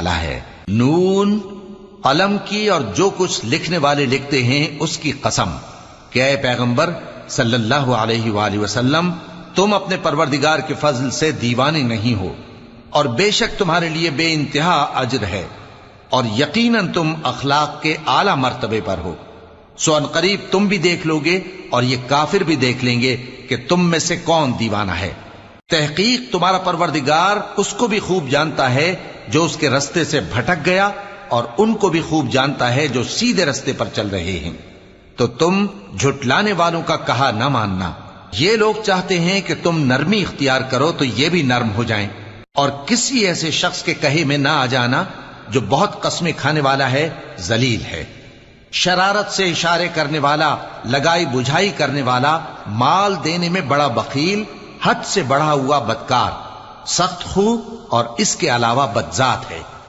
والا ہے۔ نون، قلم کی اور جو کچھ لکھنے والے لکھتے ہیں اس کی قسم کہ اے پیغمبر صلی اللہ علیہ وآلہ وسلم، تم اپنے پروردگار کے فضل سے دیوانے نہیں ہو، اور بے شک تمہارے لیے بے انتہا اجر ہے، اور یقیناً تم اخلاق کے اعلی مرتبے پر ہو۔ سو ان قریب تم بھی دیکھ لو گے اور یہ کافر بھی دیکھ لیں گے کہ تم میں سے کون دیوانہ ہے۔ تحقیق تمہارا پروردگار اس کو بھی خوب جانتا ہے جو اس کے رستے سے بھٹک گیا، اور ان کو بھی خوب جانتا ہے جو سیدھے رستے پر چل رہے ہیں۔ تو تم جھٹلانے والوں کا کہا نہ ماننا۔ یہ لوگ چاہتے ہیں کہ تم نرمی اختیار کرو تو یہ بھی نرم ہو جائیں، اور کسی ایسے شخص کے کہے میں نہ آ جانا جو بہت قسمیں کھانے والا ہے، ذلیل ہے، شرارت سے اشارے کرنے والا، لگائی بجھائی کرنے والا، مال دینے میں بڑا بخیل، حد سے بڑھا ہوا بدکار، سخت خو اور اس کے علاوہ بدذات ہے۔